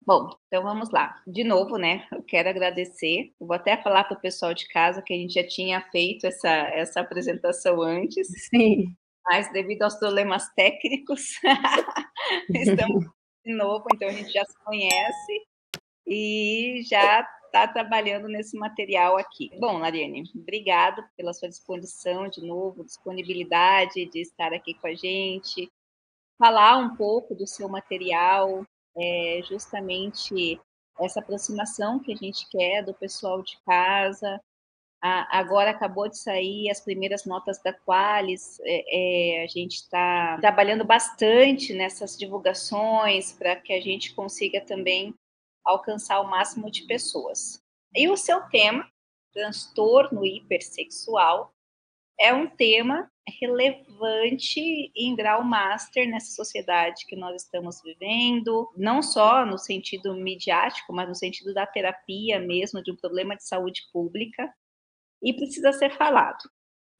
Bom, então vamos lá. De novo, né, eu quero agradecer. Eu vou até falar para o pessoal de casa que a gente já tinha feito essa apresentação antes, Sim. mas devido aos problemas técnicos, estamos de novo, então a gente já se conhece e já está trabalhando nesse material aqui. Bom, Lariane, obrigado pela sua disposição de novo, disponibilidade de estar aqui com a gente, falar um pouco do seu material, justamente essa aproximação que a gente quer do pessoal de casa. Agora acabou de sair as primeiras notas da Qualis, a gente está trabalhando bastante nessas divulgações para que a gente consiga também alcançar o máximo de pessoas. E o seu tema, transtorno hipersexual, é um tema relevante em grau master nessa sociedade que nós estamos vivendo, não só no sentido midiático, mas no sentido da terapia mesmo, de um problema de saúde pública, e precisa ser falado.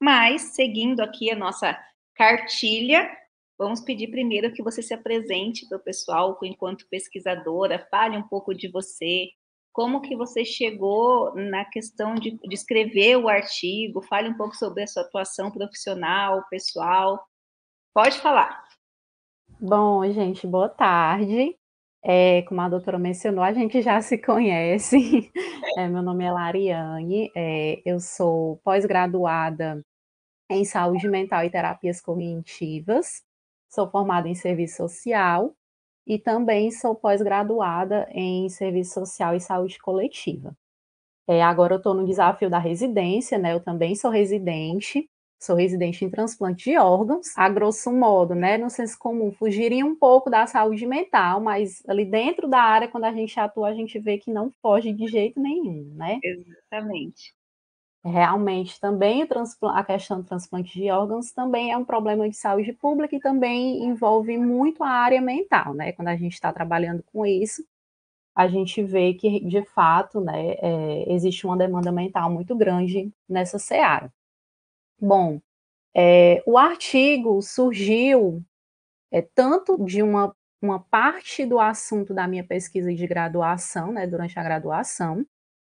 Mas, seguindo aqui a nossa cartilha, vamos pedir primeiro que você se apresente para o pessoal enquanto pesquisadora, fale um pouco de você, como que você chegou na questão de escrever o artigo, fale um pouco sobre a sua atuação profissional, pessoal. Pode falar. Bom, gente, boa tarde. Como a doutora mencionou, a gente já se conhece. Meu nome é Lariane, eu sou pós-graduada em saúde mental e terapias cognitivas, sou formada em serviço social e também sou pós-graduada em serviço social e saúde coletiva. Agora eu estou no desafio da residência, né, eu também sou residente em transplante de órgãos, a grosso modo, né, no senso comum, fugiria um pouco da saúde mental, mas ali dentro da área, quando a gente atua, a gente vê que não foge de jeito nenhum, né. Exatamente. Realmente, também a questão do transplante de órgãos também é um problema de saúde pública e também envolve muito a área mental, né, quando a gente está trabalhando com isso, a gente vê que, de fato, né, existe uma demanda mental muito grande nessa seara. Bom, o artigo surgiu tanto de uma parte do assunto da minha pesquisa de graduação, né, durante a graduação.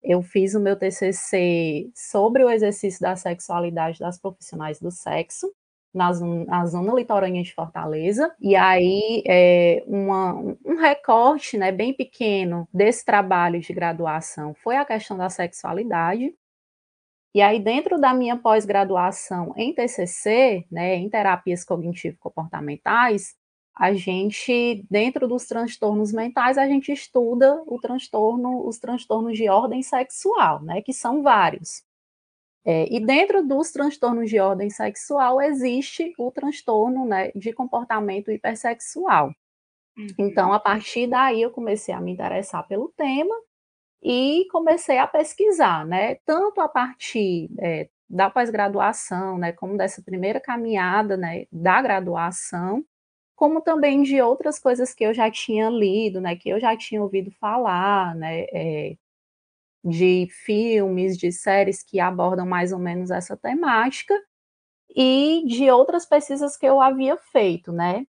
Eu fiz o meu TCC sobre o exercício da sexualidade das profissionais do sexo, na zona litorânea de Fortaleza, e aí, um recorte, né, bem pequeno desse trabalho de graduação foi a questão da sexualidade, e aí dentro da minha pós-graduação em TCC, né, em terapias cognitivo-comportamentais, a gente, dentro dos transtornos mentais, a gente estuda os transtornos de ordem sexual, né, que são vários. E dentro dos transtornos de ordem sexual existe o transtorno, né, de comportamento hipersexual. Então, Uhum. a partir daí eu comecei a me interessar pelo tema e comecei a pesquisar, né, tanto a partir, da pós-graduação, né, como dessa primeira caminhada, né, da graduação, como também de outras coisas que eu já tinha lido, né, que eu já tinha ouvido falar, né, de filmes, de séries que abordam mais ou menos essa temática, e de outras pesquisas que eu havia feito, né,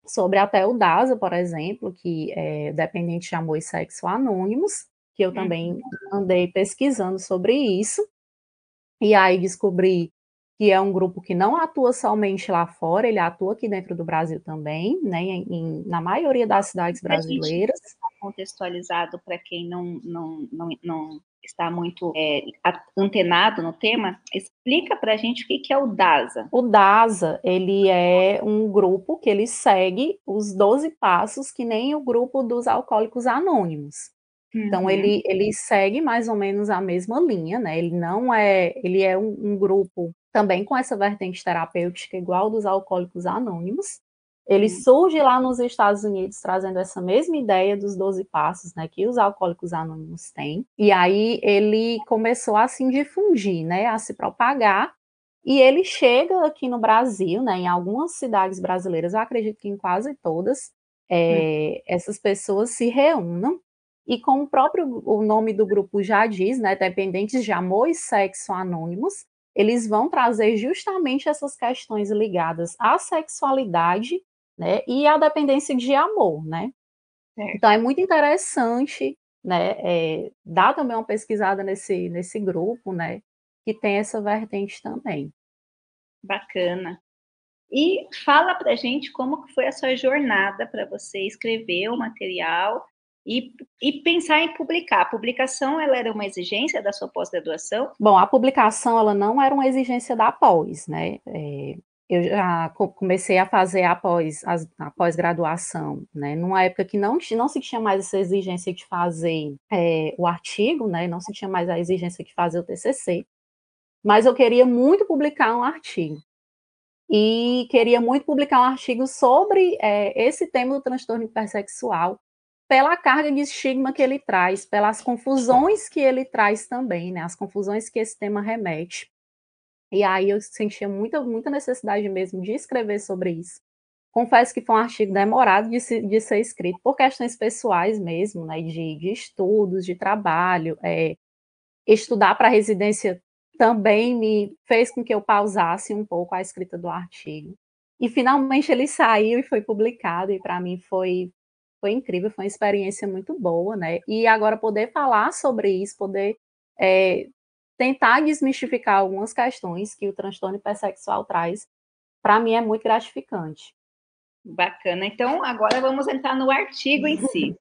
sobre até o DASA, por exemplo, que é Dependente de Amor e Sexo Anônimos, que eu também Uhum. andei pesquisando sobre isso, e aí descobri que é um grupo que não atua somente lá fora, ele atua aqui dentro do Brasil também, né, na maioria das cidades Para a gente brasileiras. contextualizado para quem não está muito antenado no tema, explica para a gente o que que é o DASA. O DASA, ele é um grupo que ele segue os 12 passos que nem o grupo dos Alcoólicos Anônimos. Então Uhum. ele segue mais ou menos a mesma linha, né, ele é um grupo também com essa vertente terapêutica igual dos Alcoólicos Anônimos. Ele Hum. surge lá nos Estados Unidos trazendo essa mesma ideia dos 12 passos, né, que os Alcoólicos Anônimos têm, e aí ele começou a se difundir, né, a se propagar, e ele chega aqui no Brasil, né, em algumas cidades brasileiras, eu acredito que em quase todas, Hum. essas pessoas se reúnem e como o nome do grupo já diz, né, Dependentes de Amor e Sexo Anônimos, eles vão trazer justamente essas questões ligadas à sexualidade, né, e à dependência de amor, né. certo. Então é muito interessante, né, dar também uma pesquisada nesse grupo, né, que tem essa vertente também. Bacana. E fala pra gente como que foi a sua jornada para você escrever o material e pensar em publicar. A publicação, ela era uma exigência da sua pós-graduação? Bom, a publicação ela não era uma exigência da pós, né, eu já comecei a fazer a pós-graduação, né, numa época que não se tinha mais essa exigência de fazer, o artigo, né, não se tinha mais a exigência de fazer o TCC, mas eu queria muito publicar um artigo. E queria muito publicar um artigo sobre, esse tema do transtorno hipersexual, pela carga de estigma que ele traz, pelas confusões que ele traz também, né, as confusões que esse tema remete. E aí eu sentia muita necessidade mesmo de escrever sobre isso. Confesso que foi um artigo demorado de ser escrito, por questões pessoais mesmo, né, de estudos, de trabalho, estudar para residência também me fez com que eu pausasse um pouco a escrita do artigo. E finalmente ele saiu e foi publicado e para mim foi incrível, foi uma experiência muito boa, né. E agora poder falar sobre isso, poder, eh, tentar desmistificar algumas questões que o transtorno hipersexual traz, para mim é muito gratificante. Bacana. Então, agora vamos entrar no artigo em si.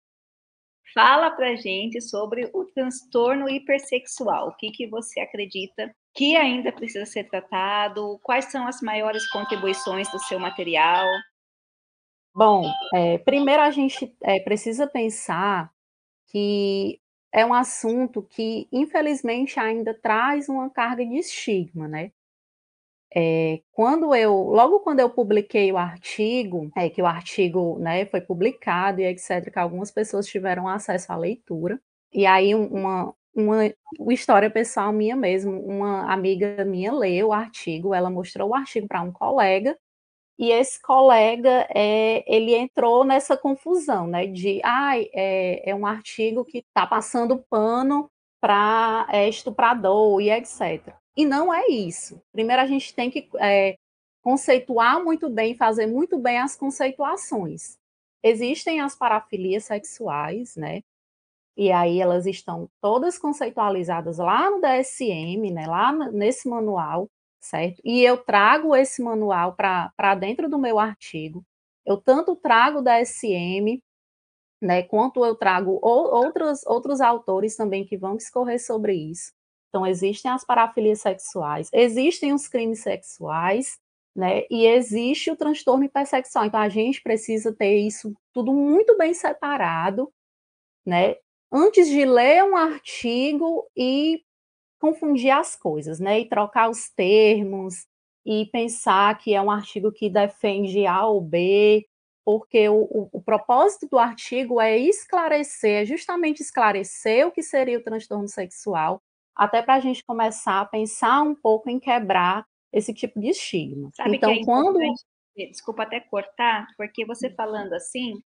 Fala pra gente sobre o transtorno hipersexual. O que que você acredita que ainda precisa ser tratado? Quais são as maiores contribuições do seu material? Bom, primeiro a gente, precisa pensar que é um assunto que, infelizmente, ainda traz uma carga de estigma, né. Logo quando eu publiquei o artigo, que o artigo, né, foi publicado e etcétera, que algumas pessoas tiveram acesso à leitura, e aí uma história pessoal minha mesmo, uma amiga minha leu o artigo, ela mostrou o artigo para um colega, e esse colega, ele entrou nessa confusão, né, de: "Ai, é um artigo que está passando pano para, estuprador e etcétera". E não é isso. Primeiro a gente tem que, conceituar muito bem, fazer muito bem as conceituações. Existem as parafilias sexuais, né, e aí elas estão todas conceitualizadas lá no DSM, né, lá nesse manual, certo? E eu trago esse manual para dentro do meu artigo. Eu tanto trago o DSM, né, quanto eu trago outros autores também que vão discorrer sobre isso. Então existem as parafilias sexuais, existem os crimes sexuais, né, e existe o transtorno hipersexual. Então a gente precisa ter isso tudo muito bem separado, né, antes de ler um artigo e confundir as coisas, né, e trocar os termos, e pensar que é um artigo que defende A ou B, porque o propósito do artigo é esclarecer, é justamente esclarecer o que seria o transtorno sexual, até para a gente começar a pensar um pouco em quebrar esse tipo de estigma. Sabe que é Então quando importante, desculpa até cortar, porque você falando assim,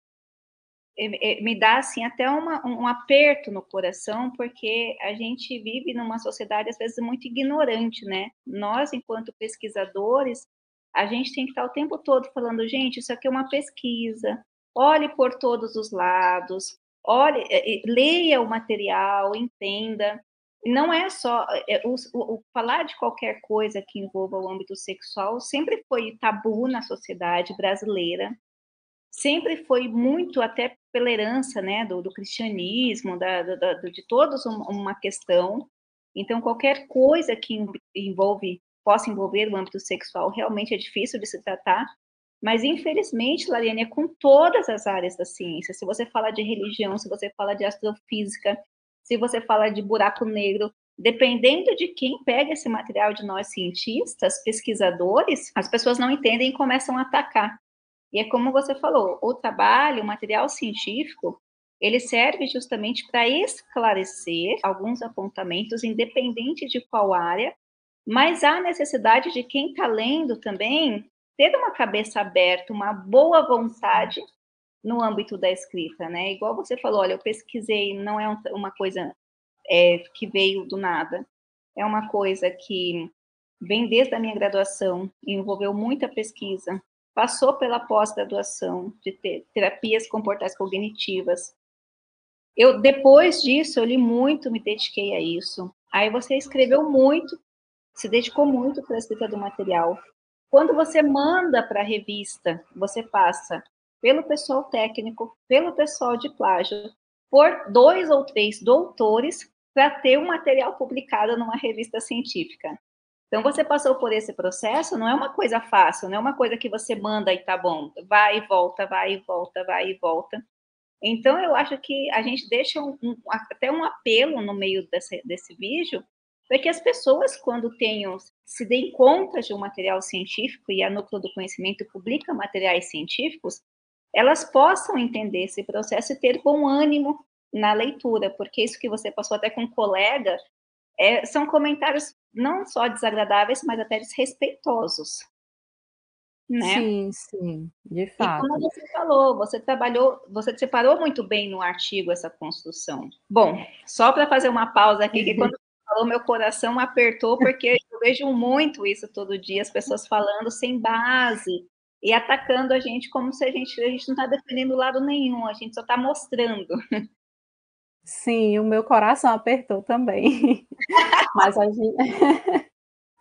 me dá assim até um aperto no coração, porque a gente vive numa sociedade às vezes muito ignorante, né? Nós, enquanto pesquisadores, a gente tem que estar o tempo todo falando, gente, isso aqui é uma pesquisa, olhe por todos os lados, olhe, leia o material, entenda. Não é só o falar de qualquer coisa que envolva o âmbito sexual sempre foi tabu na sociedade brasileira. Sempre foi muito, até pela herança, né, do cristianismo, de todos uma questão. Então, qualquer coisa que possa envolver o âmbito sexual realmente é difícil de se tratar. Mas, infelizmente, Lariane, é com todas as áreas da ciência. Se você fala de religião, se você fala de astrofísica, se você fala de buraco negro, dependendo de quem pega esse material de nós cientistas, pesquisadores, as pessoas não entendem e começam a atacar. E é como você falou, o trabalho, o material científico, ele serve justamente para esclarecer alguns apontamentos, independente de qual área, mas há necessidade de quem está lendo também ter uma cabeça aberta, uma boa vontade no âmbito da escrita, né? Igual você falou, olha, eu pesquisei, não é uma coisa que veio do nada, é uma coisa que vem desde a minha graduação, envolveu muita pesquisa, passou pela pós-graduação de terapias comportais cognitivas. Depois disso, eu li muito, me dediquei a isso. Aí você escreveu muito, se dedicou muito para a escrita do material. Quando você manda para a revista, você passa pelo pessoal técnico, pelo pessoal de plágio, por 2 ou 3 doutores para ter um material publicado numa revista científica. Então, você passou por esse processo, não é uma coisa fácil, não é uma coisa que você manda e tá bom, vai e volta, vai e volta, vai e volta. Então, eu acho que a gente deixa até um apelo no meio desse vídeo, para que as pessoas, quando se deem conta de um material científico, e a Núcleo do Conhecimento publica materiais científicos, elas possam entender esse processo e ter bom ânimo na leitura, porque isso que você passou até com um colega, são comentários não só desagradáveis, mas até desrespeitosos, né? Sim, sim, de E como fato. você falou, você separou muito bem no artigo essa construção. Bom, só para fazer uma pausa aqui, que quando você falou, meu coração apertou, porque eu vejo muito isso todo dia, as pessoas falando sem base e atacando a gente como se a gente não está defendendo lado nenhum, a gente só está mostrando. Sim, o meu coração apertou também. Mas a gente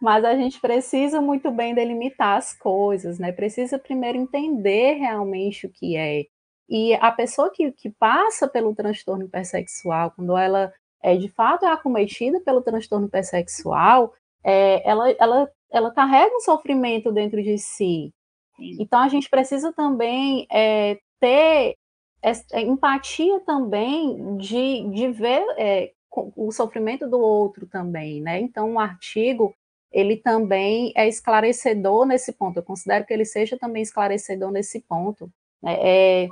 mas a gente precisa muito bem delimitar as coisas, né, precisa primeiro entender realmente o que é. E a pessoa que passa pelo transtorno hipersexual, quando ela, de fato é acometida pelo transtorno hipersexual, ela carrega um sofrimento dentro de si. Sim. Então a gente precisa também, ter empatia também de ver, o sofrimento do outro também, né. Então o artigo, ele também é esclarecedor nesse ponto, eu considero que ele seja também esclarecedor nesse ponto, né.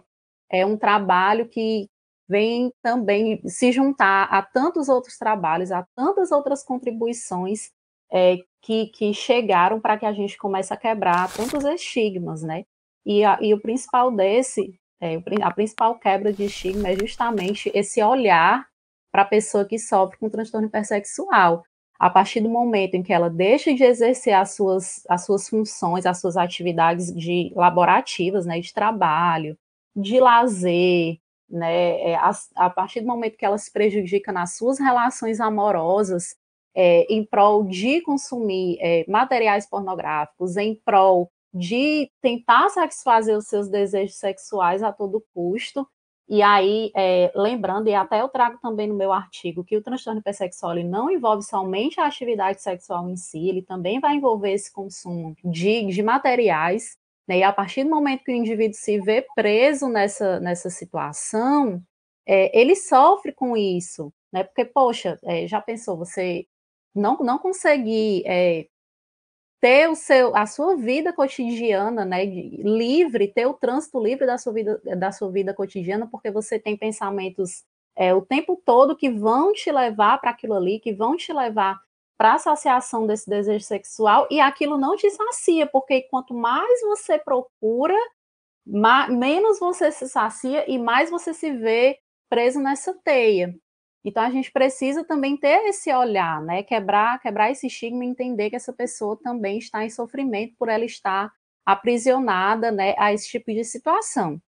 É um trabalho que vem também se juntar a tantos outros trabalhos, a tantas outras contribuições, que chegaram para que a gente comece a quebrar tantos estigmas, né. E o principal a principal quebra de estigma é justamente esse olhar para a pessoa que sofre com transtorno hipersexual. A partir do momento em que ela deixa de exercer as suas funções, as suas atividades laborativas, né, de trabalho, de lazer, né, a partir do momento que ela se prejudica nas suas relações amorosas, em prol de consumir, materiais pornográficos, em prol de tentar satisfazer os seus desejos sexuais a todo custo. E aí, lembrando, e até eu trago também no meu artigo, que o transtorno hipersexual ele não envolve somente a atividade sexual em si, ele também vai envolver esse consumo de materiais, né, e a partir do momento que o indivíduo se vê preso nessa situação, ele sofre com isso, né, porque, poxa, já pensou, você não conseguir, ter a sua vida cotidiana, né, livre, ter o trânsito livre da sua vida cotidiana, porque você tem pensamentos, o tempo todo que vão te levar para aquilo ali, que vão te levar para a saciação desse desejo sexual, e aquilo não te sacia, porque quanto mais você procura, menos você se sacia e mais você se vê preso nessa teia. Então a gente precisa também ter esse olhar, né, quebrar esse estigma e entender que essa pessoa também está em sofrimento por ela estar aprisionada, né, a esse tipo de situação.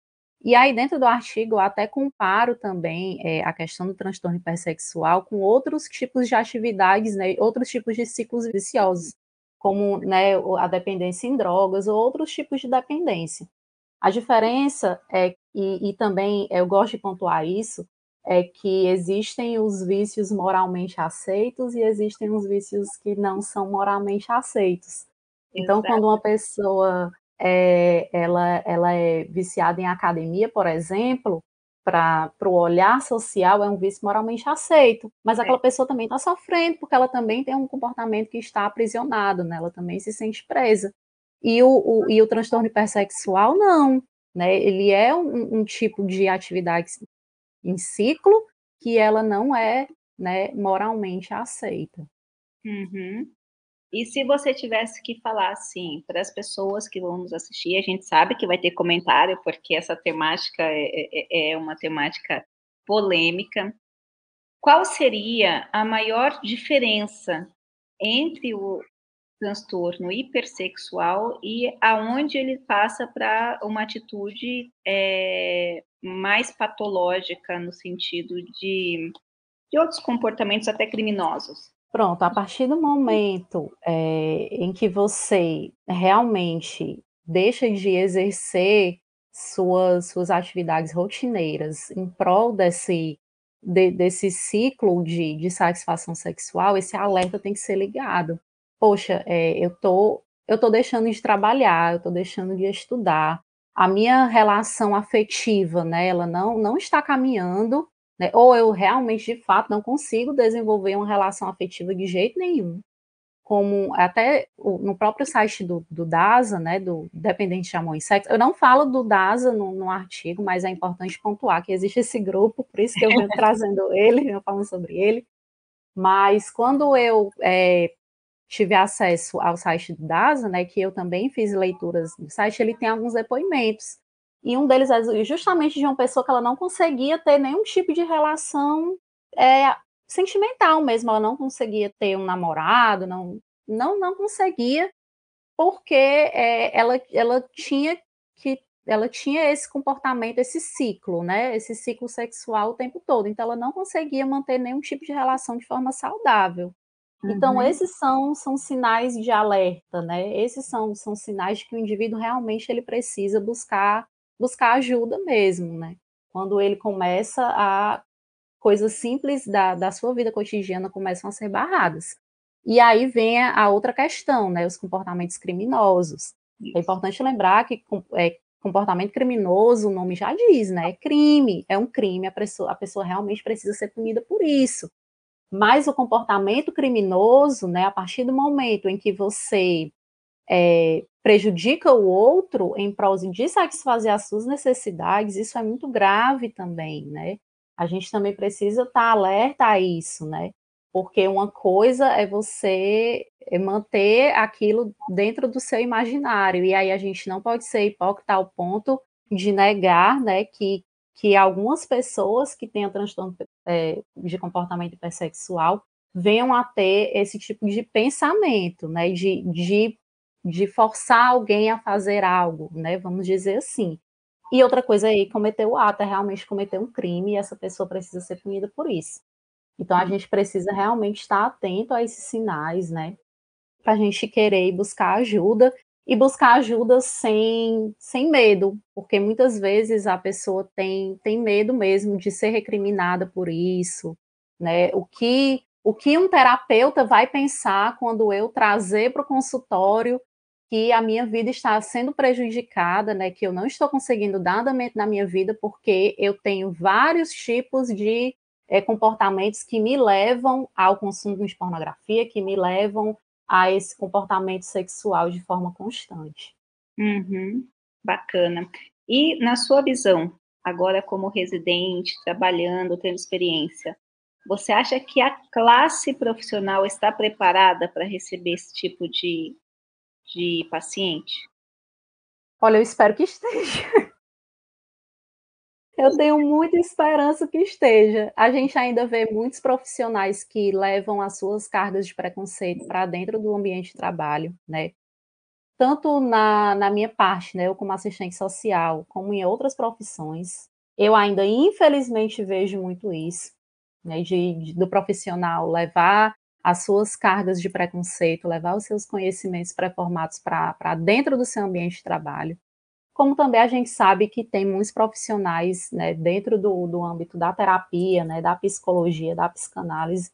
E aí dentro do artigo eu até comparo também, a questão do transtorno hipersexual com outros tipos de atividades, né, outros tipos de ciclos viciosos, como, né, a dependência em drogas ou outros tipos de dependência. A diferença e também eu gosto de pontuar isso, é que existem os vícios moralmente aceitos e existem os vícios que não são moralmente aceitos. Então, quando Exato. uma pessoa, ela é viciada em academia, por exemplo, para o olhar social é um vício moralmente aceito, mas É. aquela pessoa também está sofrendo, porque ela também tem um comportamento que está aprisionado, né, ela também se sente presa. E o transtorno hipersexual não, né, ele é um tipo de atividade em ciclo que ela não é, né, moralmente aceita. Uhum. E se você tivesse que falar, assim, para as pessoas que vão nos assistir, a gente sabe que vai ter comentário, porque essa temática é uma temática polêmica. Qual seria a maior diferença entre transtorno hipersexual e aonde ele passa para uma atitude mais patológica, no sentido de outros comportamentos até criminosos. Pronto, a partir do momento em que você realmente deixa de exercer suas atividades rotineiras em prol desse ciclo de satisfação sexual, esse alerta tem que ser ligado. Poxa, eu tô deixando de trabalhar, eu tô deixando de estudar, a minha relação afetiva, né, ela não está caminhando, né, ou eu realmente, de fato, não consigo desenvolver uma relação afetiva de jeito nenhum, como até no próprio site do DASA, né, do Dependente de Amor e Sexo, eu não falo do DASA no artigo, mas é importante pontuar que existe esse grupo, por isso que eu venho trazendo ele, venho falando sobre ele, mas quando eu tive acesso ao site do DASA, né, que eu também fiz leituras no site, ele tem alguns depoimentos. E um deles é justamente de uma pessoa que ela não conseguia ter nenhum tipo de relação sentimental mesmo, ela não conseguia ter um namorado, não conseguia, porque ela tinha esse comportamento, esse ciclo, né, esse ciclo sexual o tempo todo, então ela não conseguia manter nenhum tipo de relação de forma saudável. Então Uhum. esses são sinais de alerta, né, esses são sinais de que o indivíduo realmente ele precisa buscar ajuda mesmo, né. Quando ele começa a coisas simples da sua vida cotidiana começam a ser barradas. E aí vem a outra questão, né, os comportamentos criminosos. É Isso. importante lembrar que comportamento criminoso, o nome já diz, né, é crime, é um crime, a pessoa realmente precisa ser punida por isso. Mas o comportamento criminoso, né, a partir do momento em que você prejudica o outro em prol de satisfazer as suas necessidades, isso é muito grave também, né. A gente também precisa estar alerta a isso, né, porque uma coisa é você manter aquilo dentro do seu imaginário, e aí a gente não pode ser hipócrita ao ponto de negar, né, que algumas pessoas que tenham transtorno, de comportamento hipersexual venham a ter esse tipo de pensamento, né, de forçar alguém a fazer algo, né, vamos dizer assim. E outra coisa aí, cometer o ato, é realmente cometer um crime e essa pessoa precisa ser punida por isso. Então a gente precisa realmente estar atento a esses sinais, né, para a gente querer ir buscar ajuda, e buscar ajuda sem medo, porque muitas vezes a pessoa tem medo mesmo de ser recriminada por isso, né. O que um terapeuta vai pensar quando eu trazer para o consultório que a minha vida está sendo prejudicada, né, que eu não estou conseguindo dar andamento na minha vida, porque eu tenho vários tipos de, comportamentos que me levam ao consumo de pornografia, que me levam a esse comportamento sexual de forma constante. Uhum. Bacana. E na sua visão, agora como residente, trabalhando, tendo experiência, você acha que a classe profissional está preparada para receber esse tipo de paciente? Olha, eu espero que esteja. Eu tenho muita esperança que esteja. A gente ainda vê muitos profissionais que levam as suas cargas de preconceito para dentro do ambiente de trabalho, né. Tanto na minha parte, né, eu como assistente social, como em outras profissões, eu ainda infelizmente vejo muito isso, né, do profissional levar as suas cargas de preconceito, levar os seus conhecimentos pré-formados para dentro do seu ambiente de trabalho. Como também a gente sabe que tem muitos profissionais, né, dentro do âmbito da terapia, né, da psicologia, da psicanálise,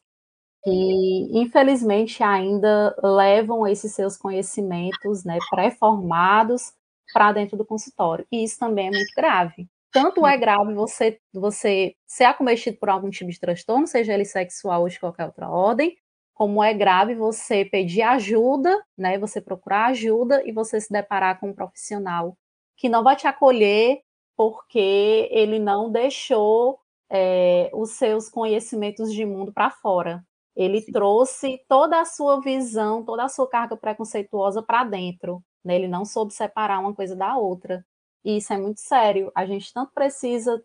que infelizmente ainda levam esses seus conhecimentos, né, pré-formados para dentro do consultório, e isso também é muito grave. Tanto é grave você ser acometido por algum tipo de transtorno, seja ele sexual ou de qualquer outra ordem, como é grave você pedir ajuda, né, você procurar ajuda e você se deparar com um profissional que não vai te acolher, porque ele não deixou, os seus conhecimentos de mundo para fora. Ele Sim. trouxe toda a sua visão, toda a sua carga preconceituosa para dentro, né, ele não soube separar uma coisa da outra. E isso é muito sério, a gente tanto precisa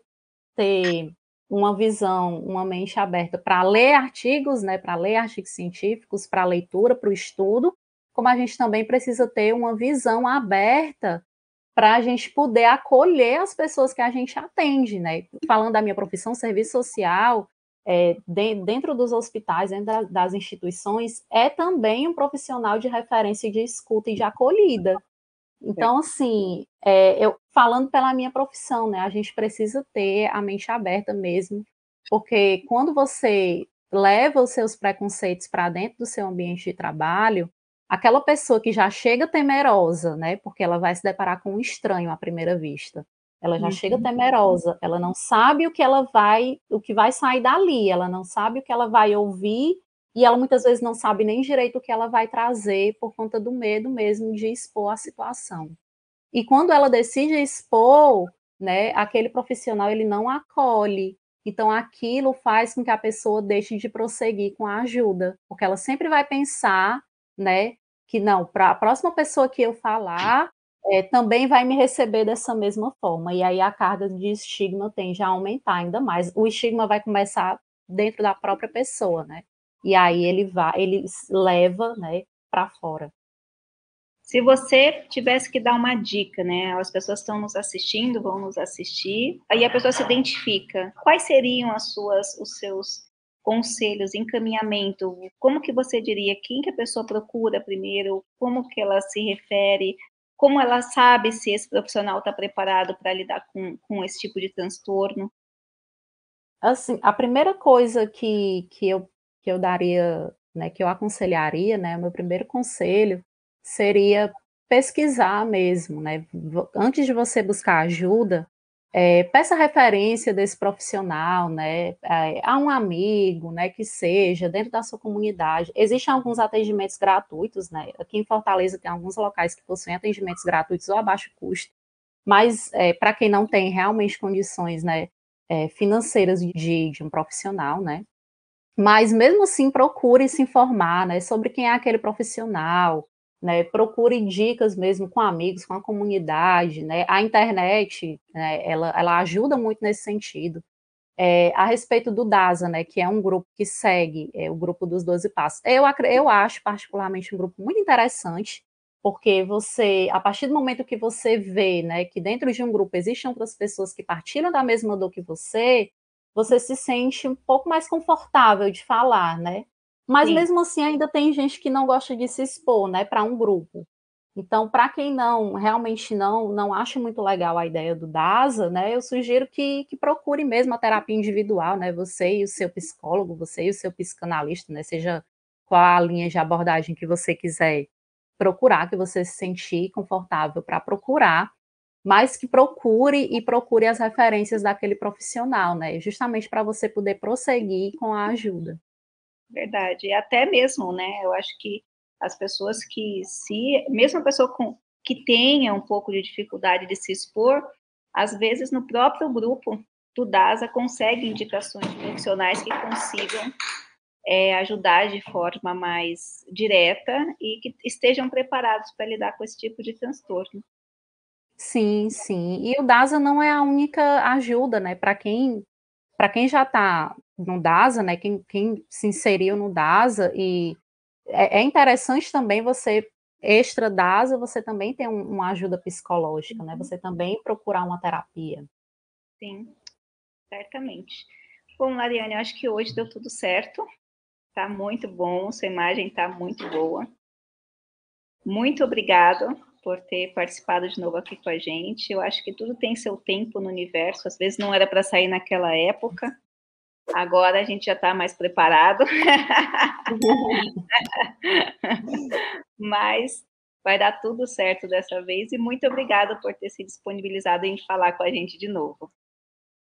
ter uma visão, uma mente aberta para ler artigos, né, para ler artigos científicos, para leitura, para o estudo, como a gente também precisa ter uma visão aberta para a gente poder acolher as pessoas que a gente atende, né? Falando da minha profissão, serviço social, dentro dos hospitais, dentro das instituições, é também um profissional de referência de escuta e de acolhida. Então, assim, eu falando pela minha profissão, né? A gente precisa ter a mente aberta mesmo, porque quando você leva os seus preconceitos para dentro do seu ambiente de trabalho, aquela pessoa que já chega temerosa, né? Porque ela vai se deparar com um estranho à primeira vista. Ela já chega temerosa, ela não sabe o que vai sair dali, ela não sabe o que ela vai ouvir e ela muitas vezes não sabe nem direito o que ela vai trazer por conta do medo mesmo de expor a situação. E quando ela decide expor, né, aquele profissional ele não acolhe. Então aquilo faz com que a pessoa deixe de prosseguir com a ajuda, porque ela sempre vai pensar, né, que não, para a próxima pessoa que eu falar, também vai me receber dessa mesma forma. E aí a carga de estigma tende a aumentar ainda mais. O estigma vai começar dentro da própria pessoa, né? E aí ele leva, né, para fora. Se você tivesse que dar uma dica, né? As pessoas estão nos assistindo, vão nos assistir, aí a pessoa se identifica. Quais seriam os seus conselhos, encaminhamento? Como que você diria? Quem que a pessoa procura primeiro? Como que ela se refere? Como ela sabe se esse profissional está preparado para lidar com esse tipo de transtorno? Assim, a primeira coisa que eu daria, né, que eu aconselharia, né, o meu primeiro conselho seria pesquisar mesmo, né, antes de você buscar ajuda, peça referência desse profissional, né, a um amigo, né, que seja dentro da sua comunidade. Existem alguns atendimentos gratuitos, né, aqui em Fortaleza tem alguns locais que possuem atendimentos gratuitos ou a baixo custo, mas para quem não tem realmente condições, né, financeiras de um profissional, né? Mas mesmo assim procure se informar, né, sobre quem é aquele profissional, né? Procure dicas mesmo com amigos, com a comunidade, né? A internet, né, ela ajuda muito nesse sentido. A respeito do DASA, né, que é um grupo que segue o grupo dos 12 passos. Eu acho particularmente um grupo muito interessante, porque você, a partir do momento que você vê, né, que dentro de um grupo existem outras pessoas que partilham da mesma dor que você se sente um pouco mais confortável de falar, né? Mas Sim. mesmo assim ainda tem gente que não gosta de se expor, né, para um grupo. Então, para quem realmente não acha muito legal a ideia do DASA, né, eu sugiro que procure mesmo a terapia individual, né, você e o seu psicólogo, você e o seu psicanalista, né, seja qual a linha de abordagem que você quiser procurar, que você se sentir confortável para procurar, mas que procure as referências daquele profissional, né, justamente para você poder prosseguir com a ajuda. Verdade. E até mesmo, né, eu acho que as pessoas que se mesmo a pessoa que tenha um pouco de dificuldade de se expor, às vezes no próprio grupo do DASA consegue indicações de profissionais que consigam, ajudar de forma mais direta e que estejam preparados para lidar com esse tipo de transtorno. Sim, sim. E o DASA não é a única ajuda, né, para quem já está no DASA, né, quem se inseriu no DASA e é interessante também você, extra DASA, você também tem uma ajuda psicológica, né, você também procurar uma terapia. Sim, certamente. Bom, Mariane, eu acho que hoje deu tudo certo, tá muito bom, sua imagem tá muito boa. Muito obrigada por ter participado de novo aqui com a gente. Eu acho que tudo tem seu tempo no universo, às vezes não era para sair naquela época, agora a gente já está mais preparado. Mas vai dar tudo certo dessa vez e muito obrigada por ter se disponibilizado em falar com a gente de novo.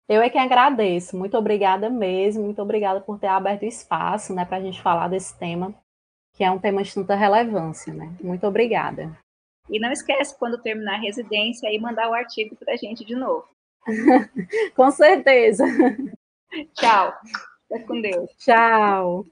Eu é que agradeço, muito obrigada mesmo, muito obrigada por ter aberto espaço, né, para a gente falar desse tema, que é um tema de tanta relevância, né. Muito obrigada. E não esquece, quando terminar a residência, aí mandar o artigo para a gente de novo. Com certeza. Tchau. Fica com Deus. Tchau.